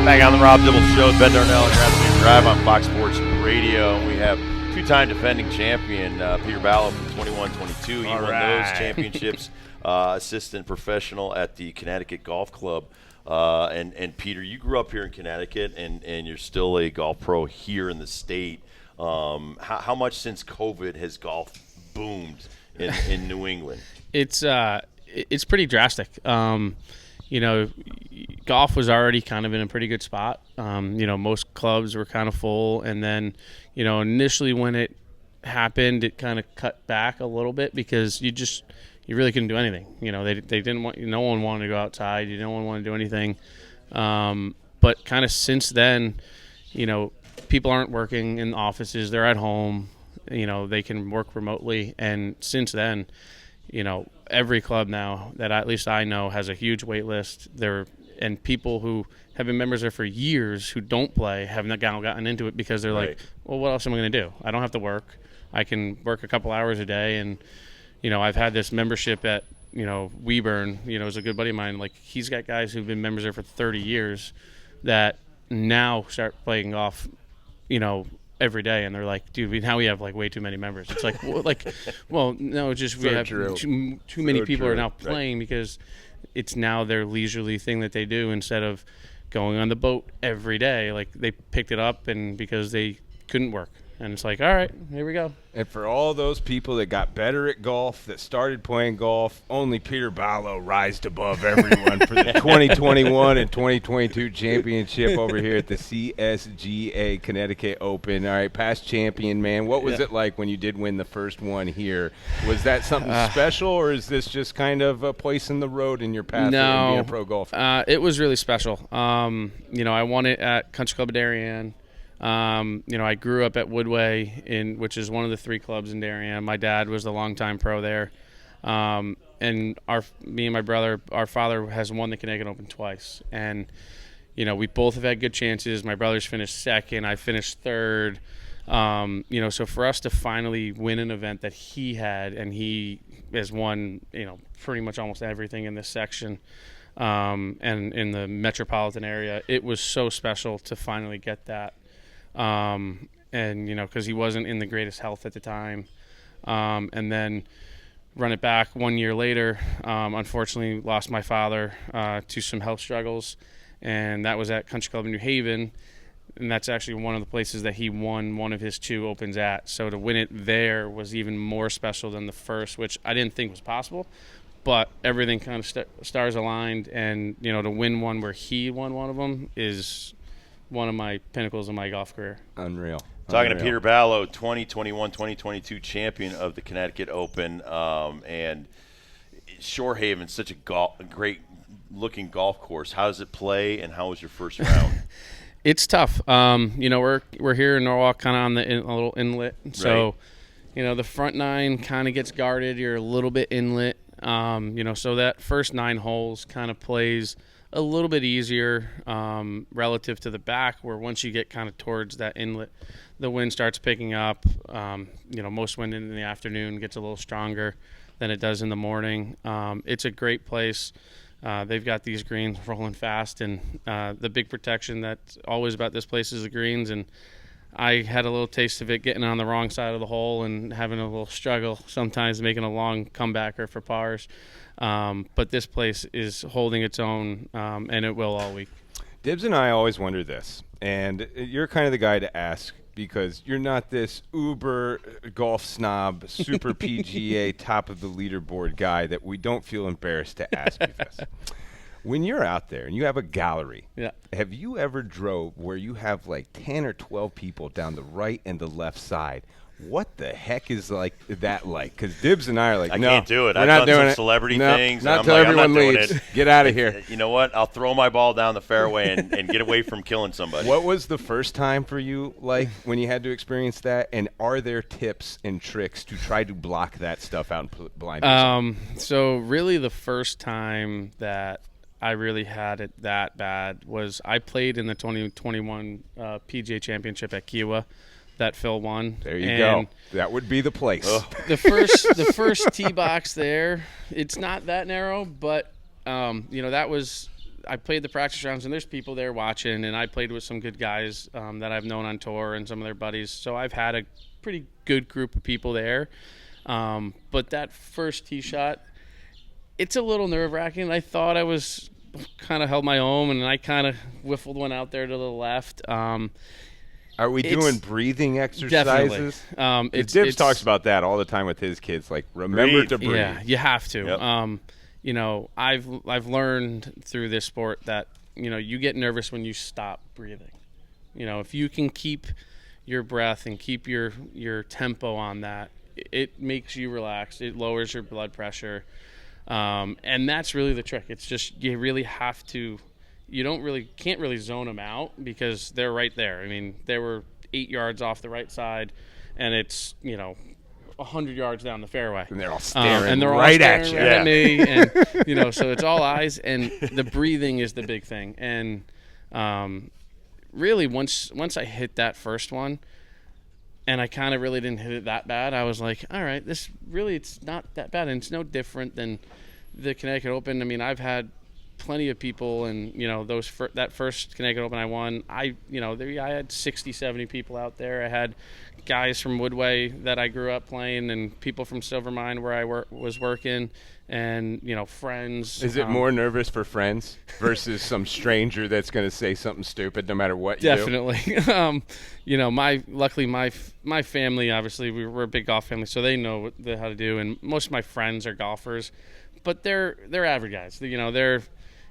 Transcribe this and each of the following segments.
Back on the Rob Dibble Show, Ben Darnell and Rathman Drive on Fox Sports Radio. We have two-time defending champion Peter Ballo from 21-22. He won those championships, assistant professional at the Connecticut Golf Club. And Peter, you grew up here in Connecticut, and you're still a golf pro here in the state. How much since COVID has golf boomed in New England? It's pretty drastic. Golf was already kind of in a pretty good spot. Most clubs were kind of full, and then, initially when it happened, it kind of cut back a little bit because you really couldn't do anything. They didn't want, no one wanted to go outside. No one wanted to do anything. But kind of since then, people aren't working in offices. They're at home. They can work remotely. And since then, every club now that at least I know has a huge wait list. And people who have been members there for years who don't play have not gotten into it because they're like, well, what else am I going to do? I don't have to work. I can work a couple hours a day. And, I've had this membership at, Weburn, is a good buddy of mine. Like, he's got guys who've been members there for 30 years that now start playing golf, every day, and they're like, dude, now we have like way too many members. It's like, no, just we have too many people are now playing because it's now their leisurely thing that they do instead of going on the boat every day. Like, they picked it up and because they couldn't work. And it's like, all right, here we go. And for all those people that got better at golf, that started playing golf, only Peter Ballo rised above everyone for the 2021 and 2022 championship over here at the CSGA Connecticut Open. All right, past champion, man. What was it like when you did win the first one here? Was that something special, or is this just kind of a place in the road in your path to being a pro golfer? It was really special. I won it at Country Club of Darien. I grew up at Woodway, which is one of the 3 clubs in Darien. My dad was the longtime pro there. And me and my brother, our father has won the Connecticut Open twice. And, we both have had good chances. My brother's finished second. I finished third. So for us to finally win an event that he had, and he has won, pretty much almost everything in this section, and in the metropolitan area, it was so special to finally get that. Because he wasn't in the greatest health at the time. And then run it back 1 year later, unfortunately lost my father to some health struggles, and that was at Country Club in New Haven, and that's actually one of the places that he won one of his 2 Opens at. So to win it there was even more special than the first, which I didn't think was possible, but everything kind of stars aligned, and to win one where he won one of them is one of my pinnacles in my golf career. Unreal. Talking to Peter Ballo, 2021, 2022 champion of the Connecticut Open, and Shorehaven, such a great looking golf course. How does it play, and how was your first round? It's tough. We're here in Norwalk, kind of on a little inlet. So, the front 9 kind of gets guarded. You're a little bit inlet. So that first 9 holes kind of plays a little bit easier relative to the back, where once you get kind of towards that inlet, the wind starts picking up. Most wind in the afternoon gets a little stronger than it does in the morning. It's a great place. They've got these greens rolling fast, and the big protection that's always about this place is the greens. And I had a little taste of it getting on the wrong side of the hole and having a little struggle sometimes making a long comebacker for pars. But this place is holding its own, and it will all week. Dibbs and I always wonder this, and you're kind of the guy to ask because you're not this uber golf snob, super PGA, top of the leaderboard guy that we don't feel embarrassed to ask you this. When you're out there and you have a gallery, have you ever drove where you have like 10 or 12 people down the right and the left side? What the heck is that like? Because Dibbs and I are like, I no, can't do it. We're I've not done doing some it. celebrity No, things. Not and till I'm everyone not doing leaves. it. Get out of here. You know what? I'll throw my ball down the fairway and get away from killing somebody. What was the first time for you like when you had to experience that? And are there tips and tricks to try to block that stuff out and blind yourself? So really the first time that I really had it that bad was I played in the 2021 PGA Championship at Kiowa that Phil won. There you go. That would be the place. The first tee box there, it's not that narrow, but that was I played the practice rounds, and there's people there watching, and I played with some good guys that I've known on tour and some of their buddies. So I've had a pretty good group of people there. But that first tee shot, it's a little nerve-wracking. I thought I was kind of held my own, and I kind of whiffled one out there to the left. Are we doing breathing exercises? Definitely. Dibs talks about that all the time with his kids. Like, remember to breathe. Yeah, you have to. Yep. You know, I've learned through this sport that, you know, you get nervous when you stop breathing. You know, if you can keep your breath and keep your tempo on that, it makes you relax. It lowers your blood pressure. And that's really the trick. It's just you really have to. You can't really zone them out because they're right there. I mean, they were 8 yards off the right side, and it's, you know, 100 yards down the fairway. And they're all staring and they're all right staring at you. right at me, and you know, so it's all eyes, and the breathing is the big thing. And really, once I hit that first one, and I kind of really didn't hit it that bad, I was like, all right, it's not that bad, and it's no different than the Connecticut Open. I mean, I've had plenty of people, and you know, that first Connecticut Open I won, I had 60, 70 people out there. I had guys from Woodway that I grew up playing, and people from Silvermine where I was working, and you know, friends. Is it more nervous for friends versus some stranger that's going to say something stupid no matter what definitely. you do? You know, luckily my family, obviously we're a big golf family, so they know how to do, and most of my friends are golfers, but they're average guys. You know, they're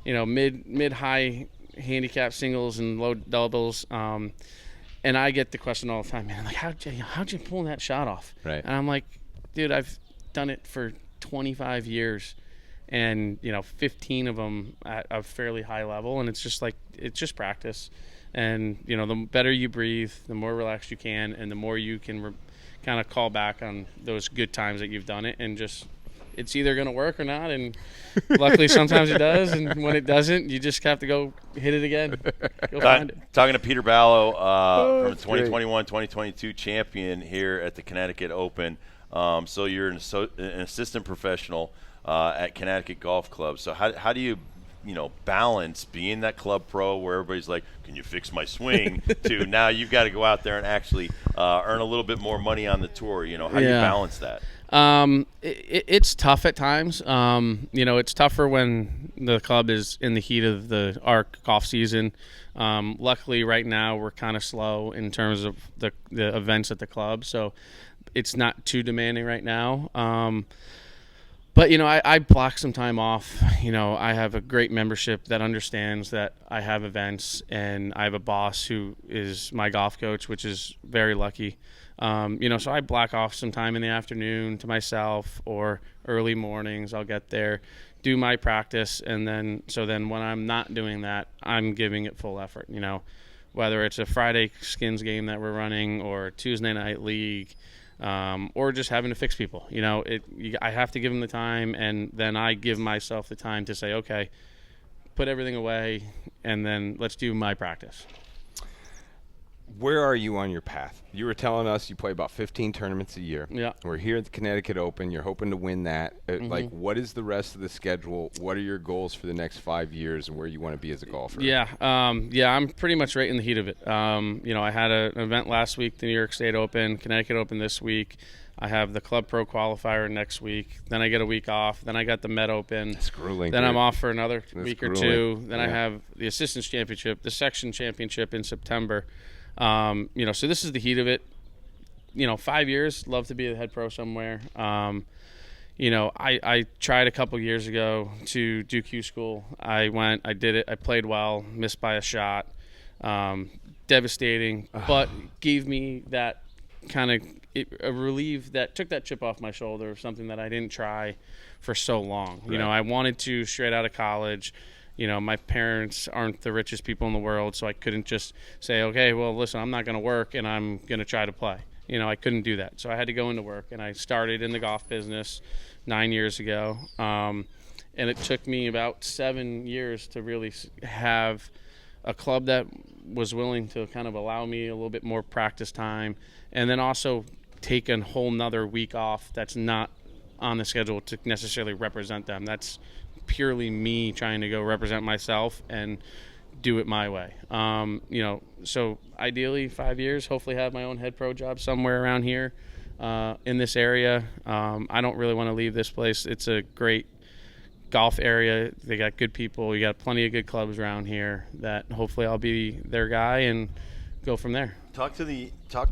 mid high handicap singles and low doubles. And I get the question all the time, man, like, how'd you pull that shot off? Right. And I'm like, dude, I've done it for 25 years, and 15 of them at a fairly high level, and it's just practice. And the better you breathe, the more relaxed you can, and the more you can kind of call back on those good times that you've done it, and just it's either going to work or not. And luckily sometimes it does, and when it doesn't, you just have to go hit it again. Go find it. Talking to Peter Ballo, from the 2021-2022 champion here at the Connecticut Open. So you're an assistant professional at Connecticut Golf Club. So how do you balance being that club pro where everybody's like, can you fix my swing, to now you've got to go out there and actually earn a little bit more money on the tour? How do you balance that? It's tough at times. It's tougher when the club is in the heat of our golf season. Luckily right now we're kind of slow in terms of the events at the club, so it's not too demanding right now. But I block some time off. I have a great membership that understands that I have events, and I have a boss who is my golf coach, which is very lucky. So I block off some time in the afternoon to myself, or early mornings. I'll get there, do my practice, and then when I'm not doing that, I'm giving it full effort. Whether it's a Friday skins game that we're running, or Tuesday night league, or just having to fix people. I have to give them the time, and then I give myself the time to say, okay, put everything away, and then let's do my practice. Where are you on your path? You were telling us you play about 15 tournaments a year. Yeah. We're here at the Connecticut Open. You're hoping to win that. Like, what is the rest of the schedule? What are your goals for the next 5 years, and where you want to be as a golfer? Yeah. I'm pretty much right in the heat of it. I had an event last week, the New York State Open, Connecticut Open this week. I have the Club Pro qualifier next week. Then I get a week off. Then I got the Met Open. That's grueling. Then dude. I'm off for another week or two. Then yeah. I have the Assistants Championship, the Section Championship in September. So this is the heat of it. 5 years, love to be the head pro somewhere. I tried a couple years ago to do Q school. I went, I did it, I played well, missed by a shot. Devastating, but gave me that kind of a relief that took that chip off my shoulder of something that I didn't try for so long. Right. I wanted to straight out of college. My parents aren't the richest people in the world, so I couldn't just say, okay, well, listen, I'm not going to work and I'm going to try to play. I couldn't do that. So I had to go into work, and I started in the golf business 9 years ago. And it took me about 7 years to really have a club that was willing to kind of allow me a little bit more practice time, and then also take a whole nother week off that's not on the schedule to necessarily represent them. That's purely me trying to go represent myself and do it my way. So ideally 5 years, hopefully have my own head pro job somewhere around here in this area. I don't really want to leave this place. It's a great golf area. They got good people. You got plenty of good clubs around here that hopefully I'll be their guy and go from there. Talk to the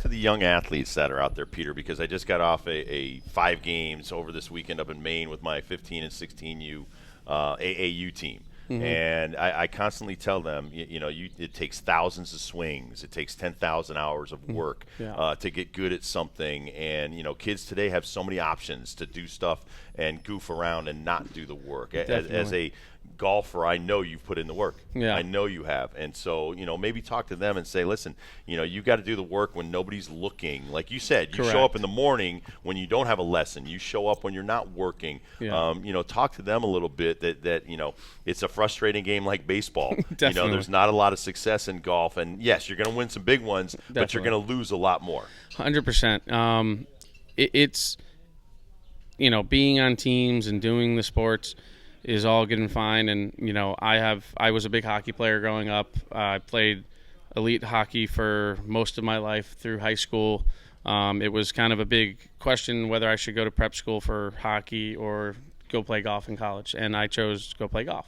young athletes that are out there, Peter, because I just got off a 5 games over this weekend up in Maine with my 15 and 16U AAU team. Mm-hmm. And I constantly tell them, it takes thousands of swings. It takes 10,000 hours of work to get good at something. And, kids today have so many options to do stuff and goof around and not do the work. As a golfer, I know you've put in the work. Yeah. I know you have. And so, maybe talk to them and say, listen, you got to do the work when nobody's looking. Like you said, you Correct. show up in the morning when you don't have a lesson. You show up when you're not working. Yeah. Talk to them a little bit that it's a frustrating game like baseball. There's not a lot of success in golf. And, yes, you're going to win some big ones, but you're going to lose a lot more. 100%. It's, being on teams and doing the sports is all good and fine. And, I was a big hockey player growing up. I played elite hockey for most of my life through high school. It was kind of a big question whether I should go to prep school for hockey or go play golf in college. And I chose to go play golf.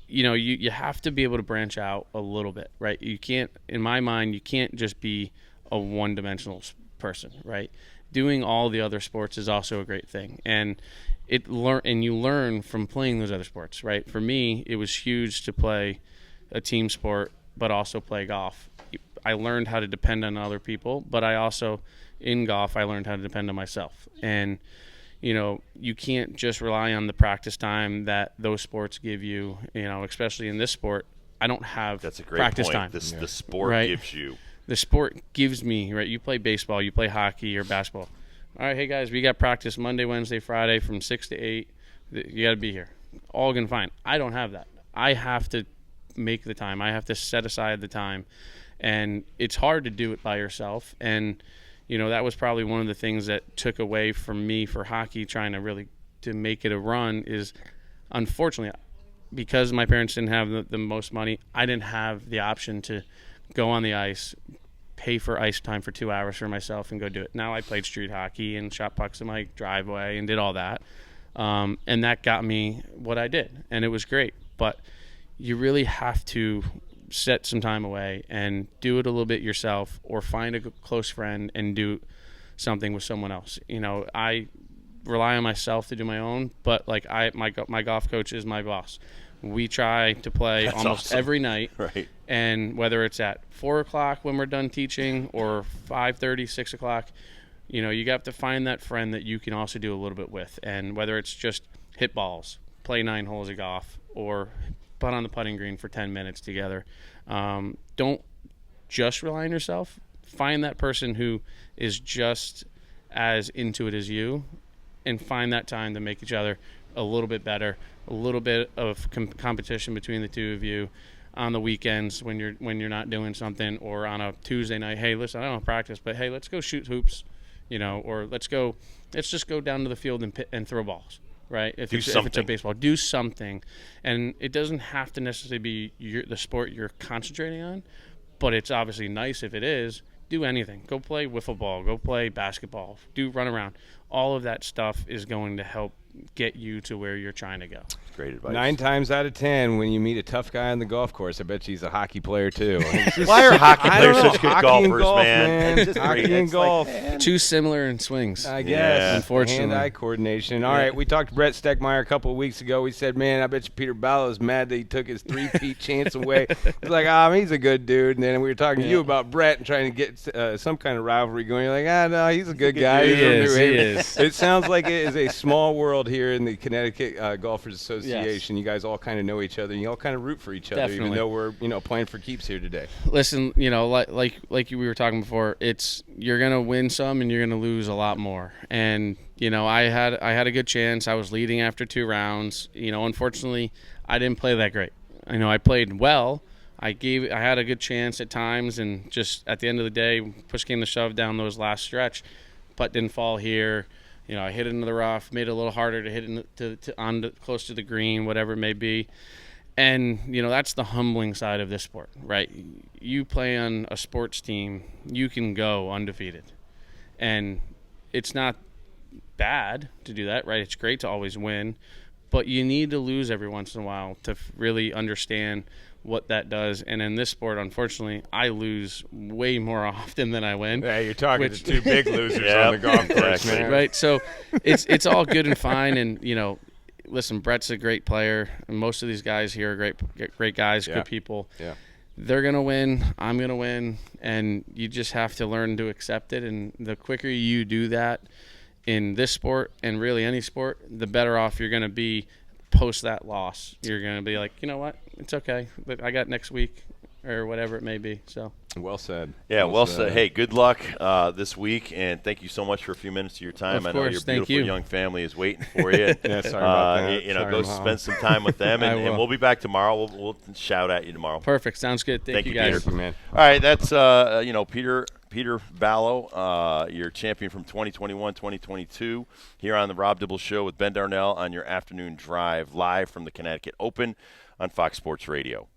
You have to be able to branch out a little bit, right? You can't, in my mind, you can't just be a one-dimensional person, right? Doing all the other sports is also a great thing. And you learn from playing those other sports, right? For me, it was huge to play a team sport, but also play golf. I learned how to depend on other people, but I also, in golf, I learned how to depend on myself. And, you can't just rely on the practice time that those sports give you, especially in this sport. I don't have That's a great practice point. time. The sport gives you. The sport gives me, right? You play baseball, you play hockey or basketball. All right, hey guys, we got practice Monday, Wednesday, Friday from 6 to 8. You got to be here. All good and fine. I don't have that. I have to make the time. I have to set aside the time. And it's hard to do it by yourself. And, that was probably one of the things that took away from me for hockey trying to really to make it a run is, unfortunately, because my parents didn't have the most money, I didn't have the option to go on the ice, pay for ice time for 2 hours for myself and go do it. Now I played street hockey and shot pucks in my driveway and did all that. And that got me what I did. And it was great. But you really have to set some time away and do it a little bit yourself or find a close friend and do something with someone else. I rely on myself to do my own, but my golf coach is my boss. We try to play That's almost awesome. every night. Right. And whether it's at 4 o'clock when we're done teaching or 5:30, 6 o'clock, you have to find that friend that you can also do a little bit with. And whether it's just hit balls, play 9 holes of golf, or putt on the putting green for 10 minutes together. Don't just rely on yourself. Find that person who is just as into it as you and find that time to make each other a little bit better, a little bit of competition between the two of you on the weekends when you're not doing something, or on a Tuesday night. Hey, listen, I don't have practice, but hey, let's go shoot hoops, or let's just go down to the field and throw balls. Right? If it's a baseball, do something. And it doesn't have to necessarily be the sport you're concentrating on, but it's obviously nice if it is. Do anything. Go play wiffle ball. Go play basketball. Do run around. All of that stuff is going to help get you to where you're trying to go. Great advice. 9 times out of 10, when you meet a tough guy on the golf course, I bet you he's a hockey player too. Why are hockey players such good hockey golfers, and golf, man? It's just hockey great. and It's golf. like, Too similar in swings. I guess. Yeah. Unfortunately. Hand-eye coordination. All right, we talked to Brett Steckmeyer a couple of weeks ago. We said, man, I bet you Peter Ballo is mad that he took his 3-peat chance away. He's like, he's a good dude. And then we were talking to you about Brett and trying to get some kind of rivalry going. You're like, no, he's a good guy. He He's from is, New he Haven. is. It sounds like it is a small world here in the Connecticut Golfers Association. Yes. You guys all kind of know each other, and you all kind of root for each other, Definitely. even though we're playing for keeps here today. Listen, like we were talking before, you're gonna win some and you're gonna lose a lot more. And I had a good chance. I was leading after 2 rounds. Unfortunately, I didn't play that great. I played well. I had a good chance at times, and just at the end of the day, push came to shove down those last stretch. Putt didn't fall here. You know, I hit it into the rough, made it a little harder to hit it close to the green, whatever it may be. And, you know, that's the humbling side of this sport, right? You play on a sports team, you can go undefeated. And it's not bad to do that, right? It's great to always win. But you need to lose every once in a while to really understand what that does. And in this sport, unfortunately, I lose way more often than I win. Yeah, you're talking to two big losers on the golf course, man. Right? So it's all good and fine. And, you know, listen, Brett's a great player, and most of these guys here are great guys, good people. Yeah. They're going to win. I'm going to win. And you just have to learn to accept it. And the quicker you do that in this sport and really any sport, the better off you're going to be post that loss. You're going to be like, you know what? It's okay. But I got next week or whatever it may be. So well said. Yeah, well said. Hey, good luck this week, and thank you so much for a few minutes of your time. Of I know course, your thank beautiful you. young family is waiting for you. Yeah, sorry about that. You know, Sorry, go Mom. spend some time with them, I and will. we'll be back tomorrow. We'll shout at you tomorrow. Perfect. Sounds good. Thank you, Peter. guys. Man. All right, that's you know, Peter Ballo, your champion from 2021-2022, here on the Rob Dibble Show with Ben Darnell on your afternoon drive, live from the Connecticut Open on Fox Sports Radio.